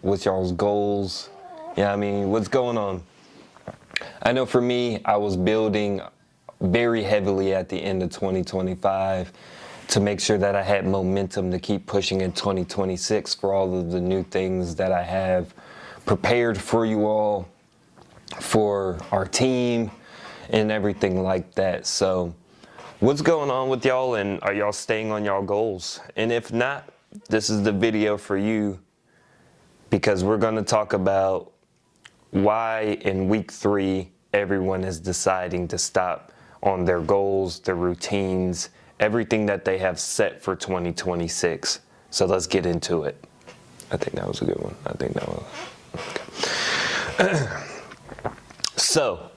What's y'all's goals? Yeah, I mean, what's going on? I know for me, I was building very heavily at the end of 2025 to make sure that I had momentum to keep pushing in 2026 for all of the new things that I have prepared for you all, for our team, and everything like that. So what's going on with y'all, and are y'all staying on y'all goals? And if not, this is the video for you, because we're going to talk about why in week 3 everyone is deciding to stop on their goals, their routines, everything that they have set for 2026. So let's get into it. I think that was a good one. I think that was okay. So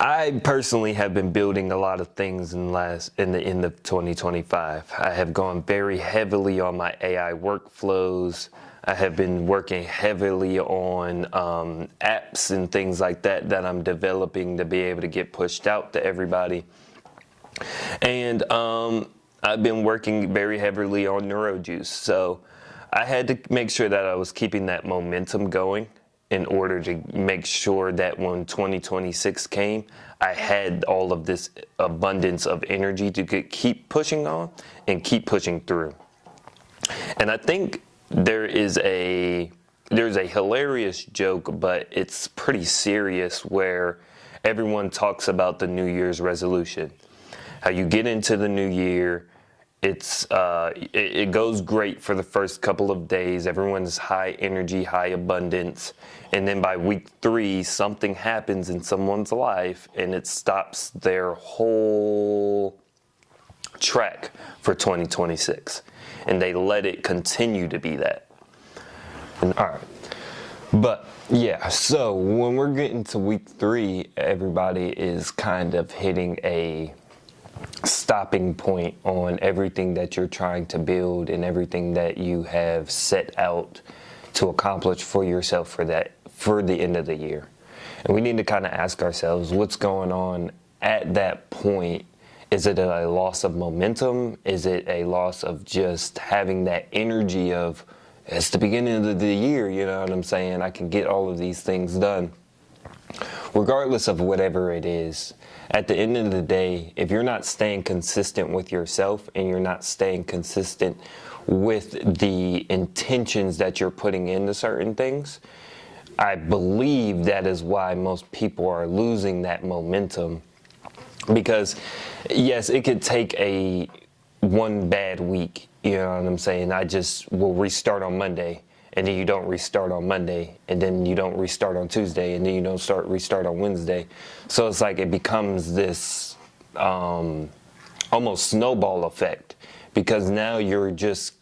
I personally have been building a lot of things in the end of 2025. I have gone very heavily on my AI workflows. I have been working heavily on apps and things like that I'm developing to be able to get pushed out to everybody. And I've been working very heavily on NeuroJuice. So I had to make sure that I was keeping that momentum going in order to make sure that when 2026 came, I had all of this abundance of energy to keep pushing on and keep pushing through. And I think there's a hilarious joke, but it's pretty serious, where everyone talks about the New Year's resolution. How you get into the new year, it goes great for the first couple of days. Everyone's high energy, high abundance. And then by week 3, something happens in someone's life and it stops their whole track for 2026. And they let it continue to be that. All right. But yeah, so when we're getting to week 3, everybody is kind of hitting a stopping point on everything that you're trying to build and everything that you have set out to accomplish for yourself for the end of the year. And we need to kind of ask ourselves, what's going on at that point? Is it a loss of momentum? Is it a loss of just having that energy of, it's the beginning of the year, you know what I'm saying? I can get all of these things done. Regardless of whatever it is, at the end of the day, if you're not staying consistent with yourself and you're not staying consistent with the intentions that you're putting into certain things, I believe that is why most people are losing that momentum. Because yes, it could take one bad week, you know what I'm saying? I just will restart on Monday, and then you don't restart on Monday, and then you don't restart on Tuesday, and then you don't restart on Wednesday. So it's like it becomes this almost snowball effect, because now you're just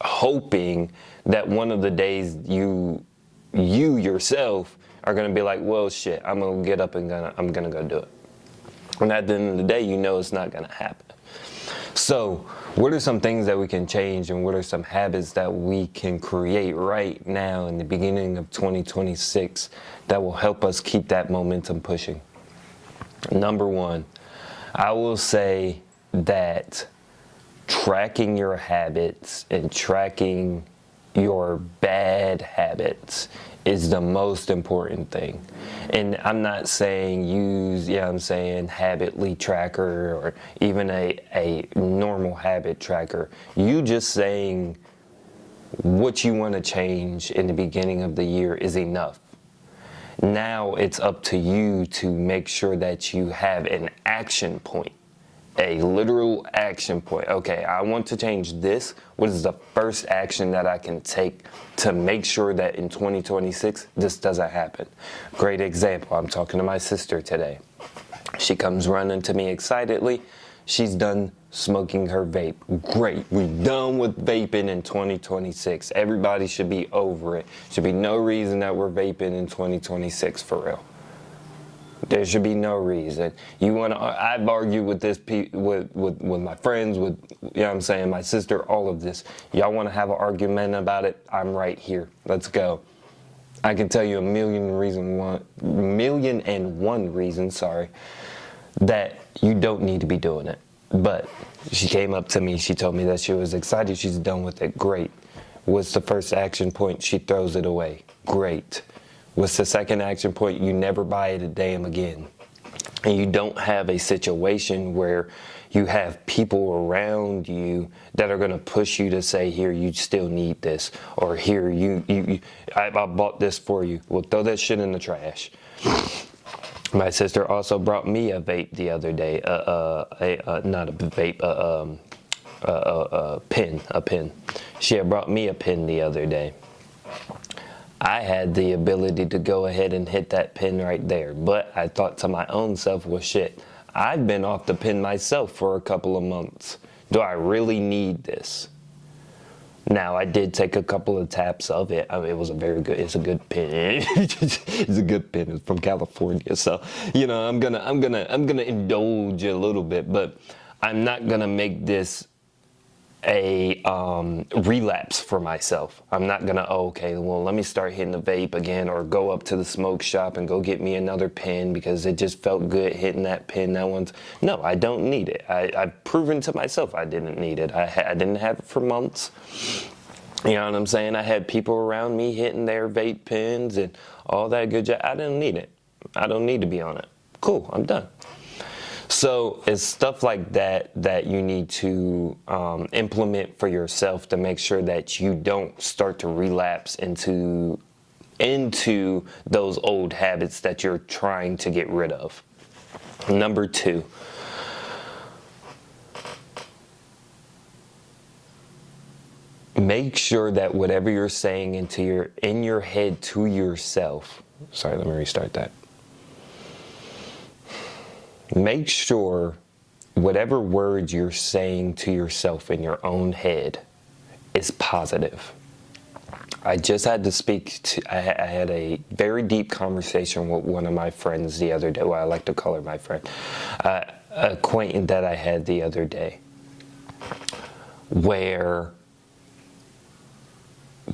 hoping that one of the days you yourself are going to be like, well, shit, I'm going to get up and I'm going to go do it. And at the end of the day, you know it's not going to happen. So what are some things that we can change, and what are some habits that we can create right now in the beginning of 2026 that will help us keep that momentum pushing? Number 1, I will say that tracking your habits and tracking your bad habits is the most important thing. And I'm not saying use, Habitly tracker or even a normal habit tracker. You just saying what you want to change in the beginning of the year is enough. Now it's up to you to make sure that you have an action point. A literal action point. Okay, I want to change this. What is the first action that I can take to make sure that in 2026 this doesn't happen? Great example. I'm talking to my sister today. She comes running to me excitedly. She's done smoking her vape. Great. We're done with vaping in 2026. Everybody should be over it. Should be no reason that we're vaping in 2026 for real. There should be no reason. I've argued with this with my friends, with, my sister, all of this. Y'all want to have an argument about it? I'm right here. Let's go. I can tell you a million and one reasons, that you don't need to be doing it. But she came up to me, she told me that she was excited, she's done with it. Great. What's the first action point? She throws it away. Great. What's the second action point? You never buy it a damn again. And you don't have a situation where you have people around you that are going to push you to say, here, you still need this, or here, I bought this for you. Well, throw that shit in the trash. My sister also brought me a vape the other day, not a vape, a pen. She had brought me a pen the other day. I had the ability to go ahead and hit that pin right there, but I thought to my own self, well, shit, I've been off the pin myself for a couple of months. Do I really need this? Now, I did take a couple of taps of it. I mean, it was it's a good pin. It's a good pin. It's from California. So, you know, I'm gonna indulge a little bit, but I'm not gonna make this a relapse for myself. I'm not gonna, okay, well, let me start hitting the vape again, or go up to the smoke shop and go get me another pen because it just felt good hitting that pen. No, I don't need it. I've proven to myself I didn't need it. I didn't have it for months. You know what I'm saying? I had people around me hitting their vape pens and all that good jazz. I didn't need it. I don't need to be on it. Cool, I'm done. So it's stuff like that that you need to implement for yourself to make sure that you don't start to relapse into those old habits that you're trying to get rid of. Number 2. Make sure that whatever you're saying in your head to yourself. Sorry, let me restart that. Make sure whatever words you're saying to yourself in your own head is positive. I just had to I had a very deep conversation with one of my friends the other day. Well, I like to call her my friend. Acquaintance that I had the other day, where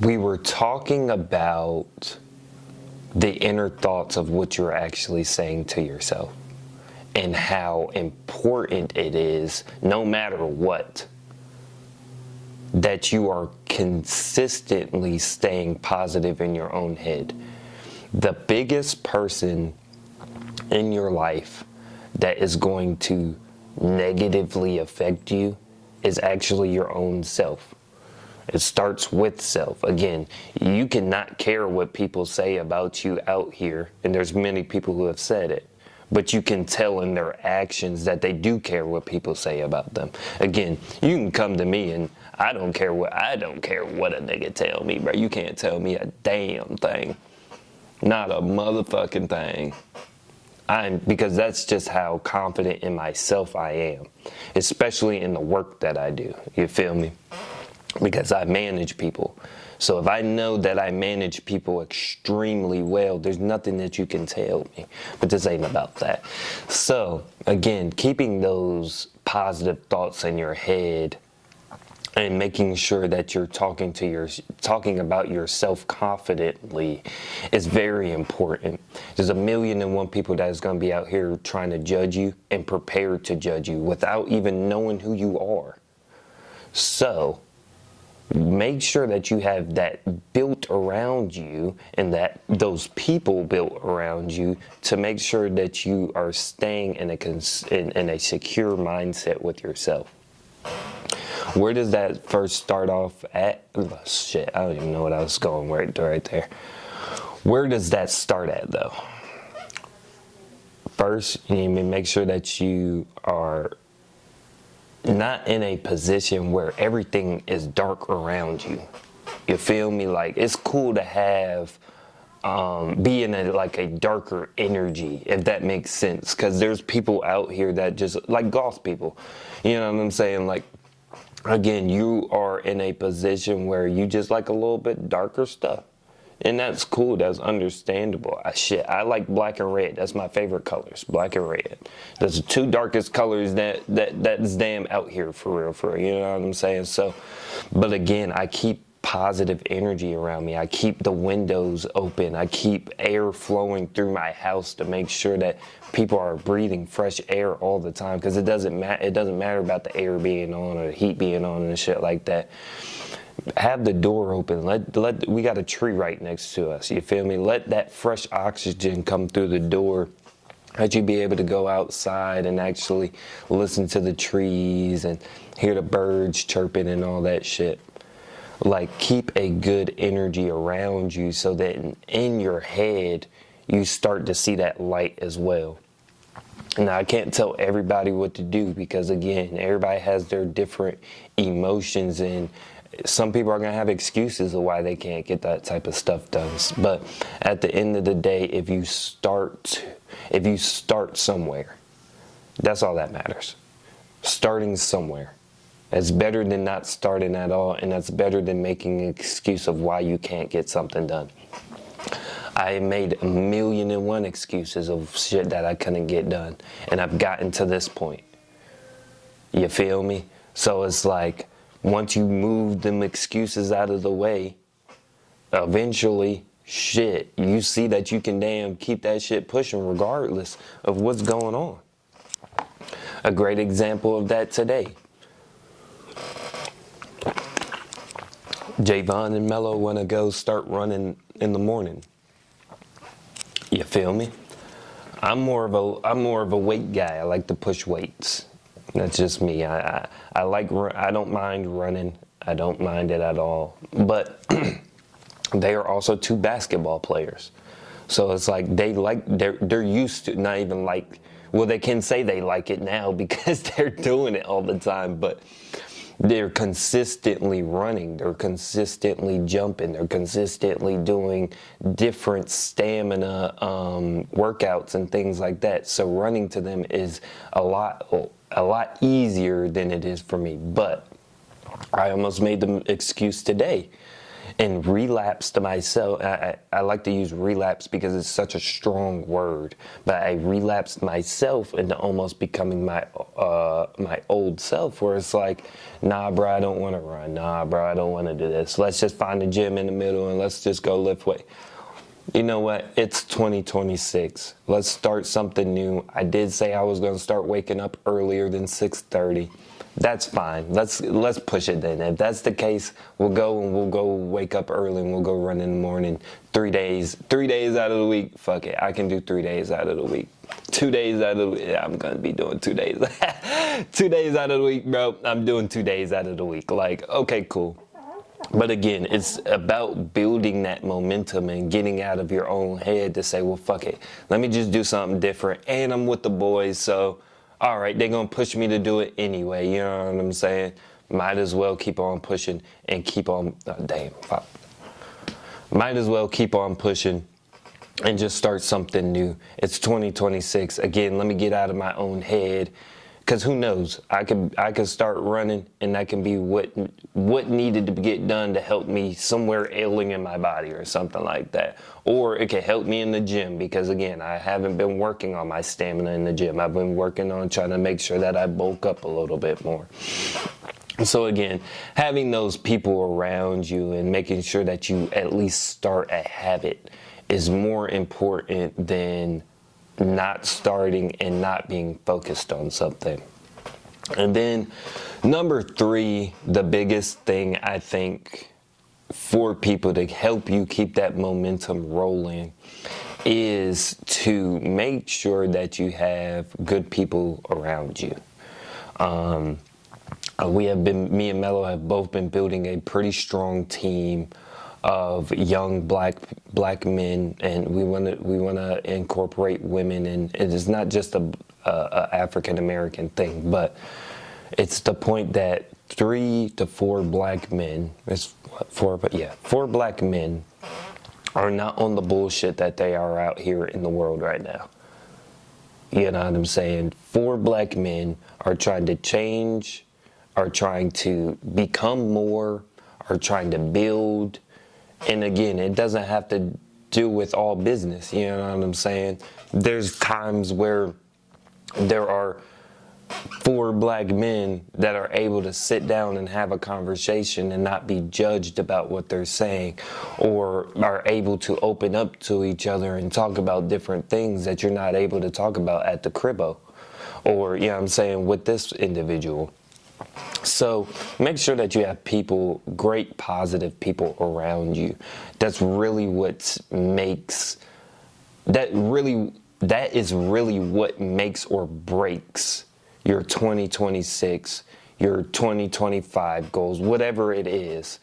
we were talking about the inner thoughts of what you're actually saying to yourself. And how important it is, no matter what, that you are consistently staying positive in your own head. The biggest person in your life that is going to negatively affect you is actually your own self. It starts with self. Again, you cannot care what people say about you out here, and there's many people who have said it. But you can tell in their actions that they do care what people say about them. Again, you can come to me and I don't care what a nigga tell me, bro. You can't tell me a damn thing. Not a motherfucking thing. Because that's just how confident in myself I am. Especially in the work that I do. You feel me? Because I manage people. So if I know that I manage people extremely well, there's nothing that you can tell me. But this ain't about that. So again, keeping those positive thoughts in your head and making sure that you're talking about yourself confidently is very important. There's 1,000,001 people that is going to be out here trying to judge you and prepared to judge you without even knowing who you are. So make sure that you have that built around you and that those people built around you to make sure that you are staying in a secure mindset with yourself. Where does that first start off at? Oh, shit, I don't even know what I was going right there. Where does that start at, though? First, you need to make sure that you are not in a position where everything is dark around you. You feel me? Like, it's cool to have be in a darker energy, if that makes sense, because there's people out here that just like goth people, you know what I'm saying? Like, again, you are in a position where you just like a little bit darker stuff. And that's cool. That's understandable. I like black and red. That's my favorite colors, black and red. That's the 2 darkest colors that's damn out here for real. You know what I'm saying? So, but again, I keep positive energy around me. I keep the windows open. I keep air flowing through my house to make sure that people are breathing fresh air all the time. Because it doesn't matter about the air being on or the heat being on and shit like that. have the door open. We got a tree right next to us. You feel me? Let that fresh oxygen come through the door. Let you be able to go outside and actually listen to the trees and hear the birds chirping and all that shit. Like, keep a good energy around you so that in your head, you start to see that light as well. Now, I can't tell everybody what to do because, again, everybody has their different emotions, and some people are going to have excuses of why they can't get that type of stuff done. But at the end of the day, if you start somewhere, that's all that matters. Starting somewhere. That's better than not starting at all, and that's better than making an excuse of why you can't get something done. I made 1,000,001 excuses of shit that I couldn't get done, and I've gotten to this point. You feel me? So it's like, once you move them excuses out of the way, eventually, shit, you see that you can damn keep that shit pushing regardless of what's going on. A great example of that today. Javon and Mello want to go start running in the morning. You feel me? I'm more of a weight guy. I like to push weights. That's just me. I don't mind running. I don't mind it at all. But they are also two basketball players. So it's like they're used to, not even like, well, they can say they like it now because they're doing it all the time, but they're consistently running, they're consistently jumping, they're consistently doing different stamina workouts and things like that. So running to them is a lot easier than it is for me. But I almost made the excuse today and relapsed myself. I like to use relapse because it's such a strong word, but I relapsed myself into almost becoming my old self, where it's like, nah, bro, I don't want to run. Nah, bro, I don't want to do this. Let's just find a gym in the middle and let's just go lift weight. You know what? It's 2026. Let's start something new. I did say I was going to start waking up earlier than 6:30. That's fine. Let's push it then. If that's the case, we'll go wake up early and we'll go run in the morning. 3 days out of the week. Fuck it. I can do 3 days out of the week. 2 days out of the week. Yeah, I'm going to be doing 2 days. 2 days out of the week, bro. I'm doing 2 days out of the week. Like, okay, cool. But again, it's about building that momentum and getting out of your own head to say, well, fuck it. Let me just do something different. And I'm with the boys, so all right, they're going to push me to do it anyway. You know what I'm saying? Might as well keep on pushing and keep on, might as well keep on pushing and just start something new. It's 2026. Again, let me get out of my own head. Because who knows? I could start running, and that can be what needed to get done to help me somewhere ailing in my body or something like that. Or it could help me in the gym because, again, I haven't been working on my stamina in the gym. I've been working on trying to make sure that I bulk up a little bit more. So, again, having those people around you and making sure that you at least start a habit is more important than not starting and not being focused on something. And then number 3, the biggest thing I think for people to help you keep that momentum rolling is to make sure that you have good people around you. Me and Mello have both been building a pretty strong team of young black men, and we want to incorporate women, and it is not just a African American thing, but it's the point that 3 to 4 black men, four black men are not on the bullshit that they are out here in the world right now. You know what I'm saying? 4 black men are trying to change, are trying to become more, are trying to build. And again, it doesn't have to do with all business, you know what I'm saying? There's times where there are 4 black men that are able to sit down and have a conversation and not be judged about what they're saying, or are able to open up to each other and talk about different things that you're not able to talk about at the cribbo, or, you know what I'm saying, with this individual. So make sure that you have people, great positive people around you. That's really what makes, that is really what makes or breaks your 2026, your 2025 goals, whatever it is.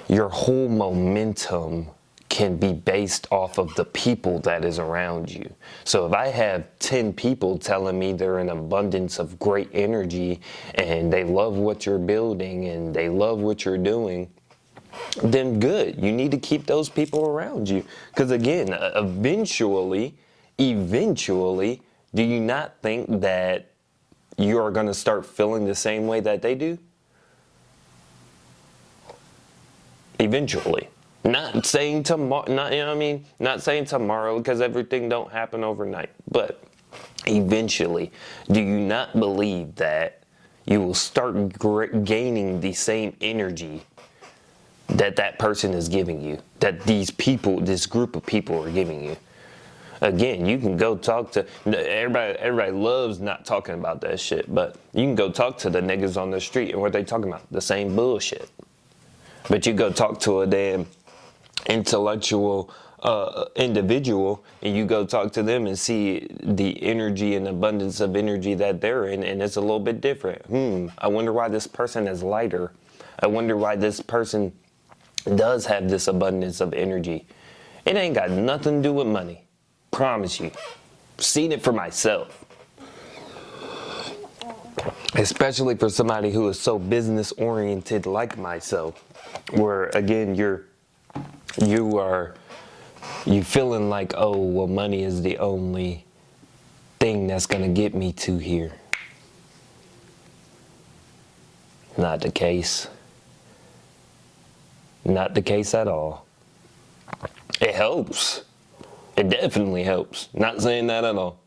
Your whole momentum can be based off of the people that is around you. So if I have 10 people telling me they're in abundance of great energy and they love what you're building and they love what you're doing, then good. You need to keep those people around you. Because again, eventually, do you not think that you are going to start feeling the same way that they do? Eventually. Not saying tomorrow, not saying tomorrow, because everything don't happen overnight. But eventually, do you not believe that you will start gaining the same energy that that person is giving you, that these people, this group of people are giving you? Again, you can go talk to everybody loves not talking about that shit, but you can go talk to the niggas on the street, and what they talking about? The same bullshit. But you go talk to a damn intellectual individual, and you go talk to them and see the energy and abundance of energy that they're in, and it's a little bit different. I wonder why this person is lighter. I wonder why this person does have this abundance of energy. It ain't got nothing to do with money. Promise you. Seen it for myself. Especially for somebody who is so business oriented like myself, where again you feeling like, oh, well, money is the only thing that's gonna get me to here. Not the case. Not the case at all. It helps. It definitely helps. Not saying that at all.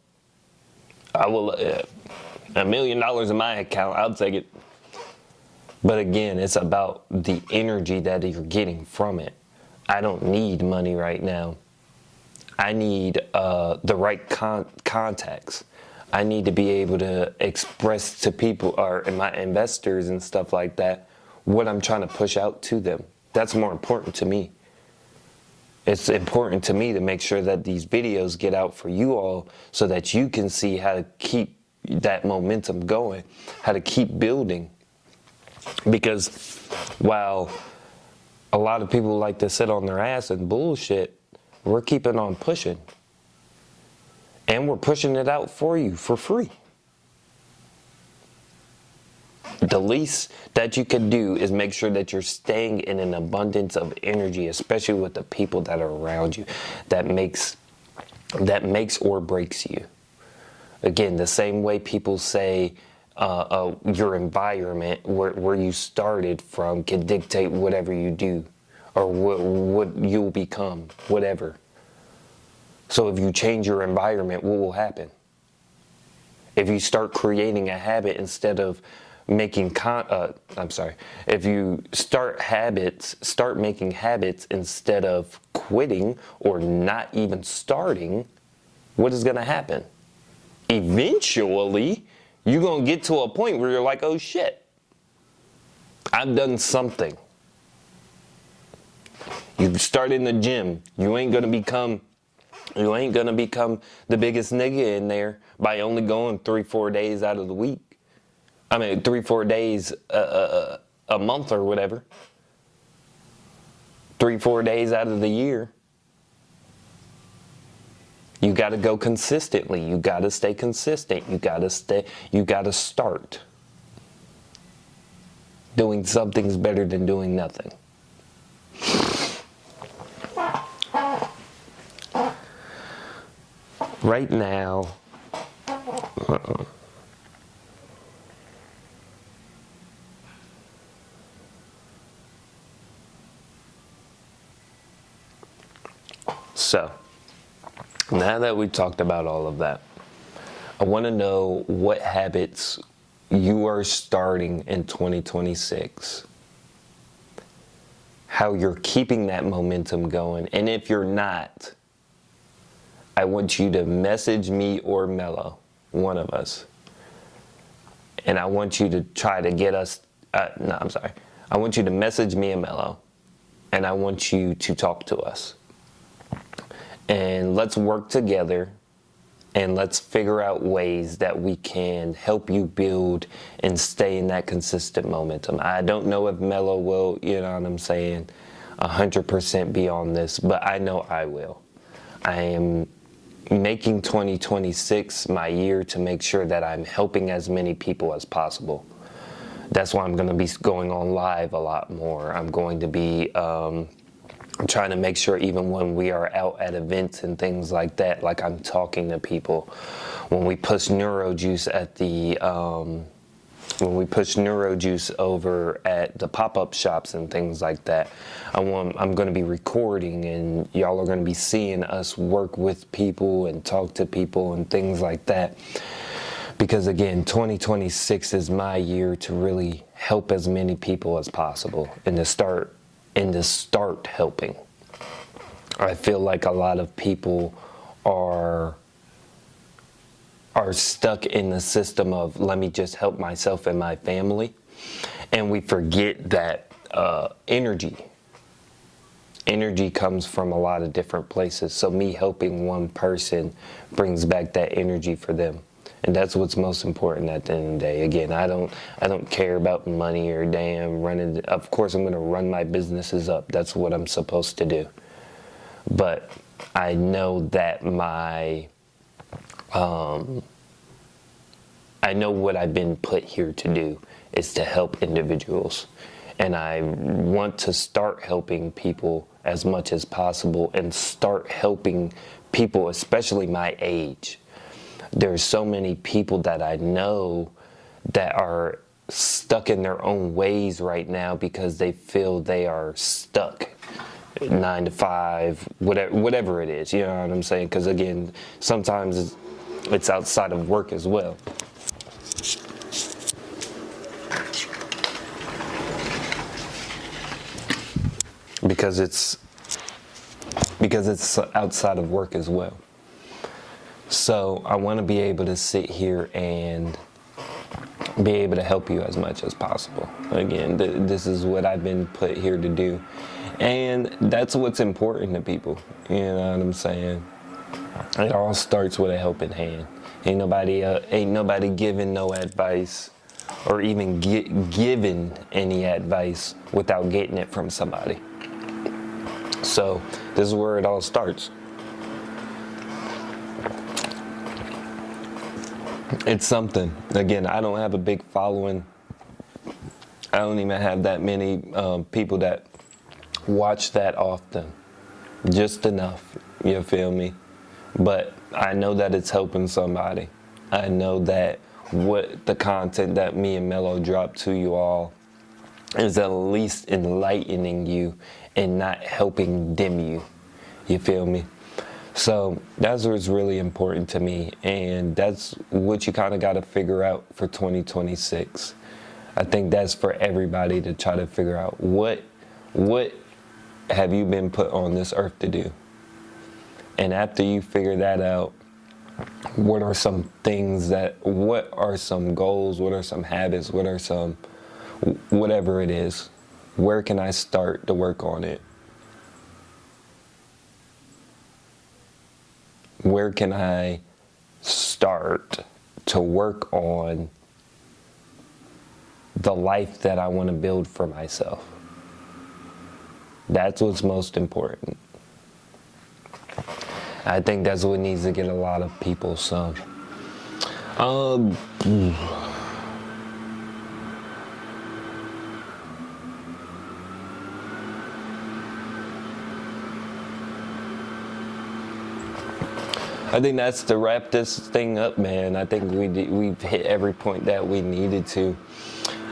I will, $1 million in my account, I'll take it. But again, it's about the energy that you're getting from it. I don't need money right now. I need the right contacts. I need to be able to express to people or my investors and stuff like that what I'm trying to push out to them. That's more important to me. It's important to me to make sure that these videos get out for you all so that you can see how to keep that momentum going, how to keep building. Because while a lot of people like to sit on their ass and bullshit, we're keeping on pushing. And we're pushing it out for you for free. The least that you can do is make sure that you're staying in an abundance of energy, especially with the people that are around you, that makes or breaks you. Again, the same way people say your environment, where you started from, can dictate whatever you do or what you'll become, whatever. So if you change your environment, what will happen? If you start creating a habit instead of making if you start making habits instead of quitting or not even starting, what is going to happen? Eventually, you're going to get to a point where you're like, oh shit, I've done something. You start in the gym, you ain't going to become the biggest nigga in there by only going 3-4 days out of the week. 3-4 days a month or whatever. 3-4 days out of the year. You got to go consistently. You got to stay consistent. You got to start. Doing something's better than doing nothing. Right now, So, now that we've talked about all of that, I want to know what habits you are starting in 2026. How you're keeping that momentum going. And if you're not, I want you to message me or Mello, one of us, and I want you to try to get us, I want you to message me and Mello, and I want you to talk to us. And let's work together, and let's figure out ways that we can help you build and stay in that consistent momentum. I don't know if Mello will, you know what I'm saying, 100% be on this, but I know I will. I am making 2026 my year to make sure that I'm helping as many people as possible. That's why I'm going to be going on live a lot more. I'm going to be trying to make sure even when we are out at events and things like that, like I'm talking to people. When we push Neurojuice at the, when we push Neurojuice over at the pop-up shops and things like that, I'm going to be recording, and y'all are going to be seeing us work with people and talk to people and things like that. Because again, 2026 is my year to really help as many people as possible and to start helping. I feel like a lot of people are stuck in the system of, let me just help myself and my family, and we forget that energy comes from a lot of different places. So me helping one person brings back that energy for them. And that's what's most important at the end of the day. Again, I don't care about money or damn running. Of course, I'm going to run my businesses up. That's what I'm supposed to do. But I know that I know what I've been put here to do is to help individuals. And I want to start helping people as much as possible and start helping people, especially my age. There's so many people that I know that are stuck in their own ways right now because they feel they are stuck 9 to 5, whatever it is, you know what I'm saying? Because again, sometimes it's outside of work as well. Because it's outside of work as well. So I want to be able to sit here and be able to help you as much as possible. Again, this is what I've been put here to do. And that's what's important to people. You know what I'm saying? It all starts with a helping hand. Ain't nobody giving no advice or even given any advice without getting it from somebody. So this is where it all starts. It's something. Again, I don't have a big following. I don't even have that many people that watch that often. Just enough, you feel me? But I know that it's helping somebody. I know that what the content that me and Mello drop to you all is at least enlightening you and not helping dim you. You feel me? So that's what's really important to me, and that's what you kind of got to figure out for 2026. I think that's for everybody to try to figure out what have you been put on this earth to do? And after you figure that out, what are some things what are some goals, what are some habits, what are some, whatever it is, where can I start to work on it? Where can I start to work on the life that I want to build for myself? That's what's most important. I think that's what needs to get a lot of people some. I think that's to wrap this thing up, man. I think we've hit every point that we needed to.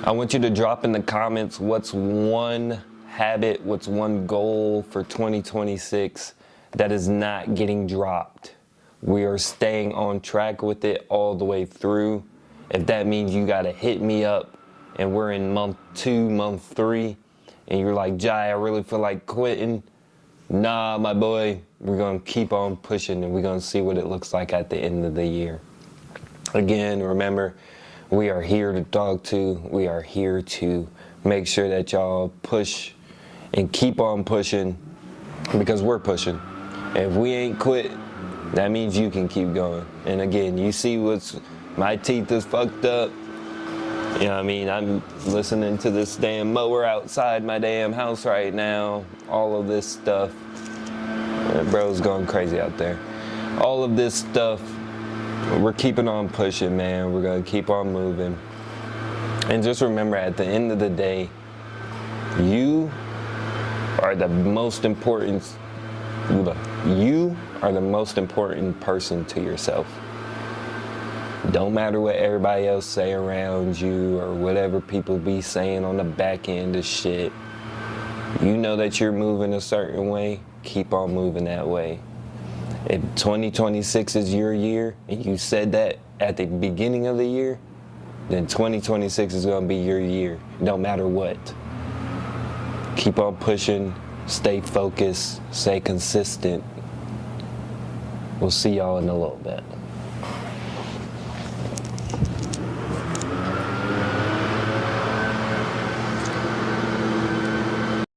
I want you to drop in the comments what's one habit, what's one goal for 2026 that is not getting dropped. We are staying on track with it all the way through. If that means you got to hit me up and we're in month 2, month 3, and you're like, Jai, I really feel like quitting. Nah, my boy, we're going to keep on pushing and we're going to see what it looks like at the end of the year. Again, remember, we are here to talk to. We are here to make sure that y'all push and keep on pushing, because we're pushing. If we ain't quit, that means you can keep going. And again, you see my teeth is fucked up. You know what I mean? I'm listening to this damn mower outside my damn house right now. All of this stuff. Bro's going crazy out there. All of this stuff, we're keeping on pushing, man. We're going to keep on moving. And just remember, at the end of the day, you are the most important. You are the most important person to yourself. Don't matter what everybody else say around you or whatever people be saying on the back end of shit. You know that you're moving a certain way. Keep on moving that way. If 2026 is your year and you said that at the beginning of the year, then 2026 is going to be your year. No matter what. Keep on pushing. Stay focused. Stay consistent. We'll see y'all in a little bit.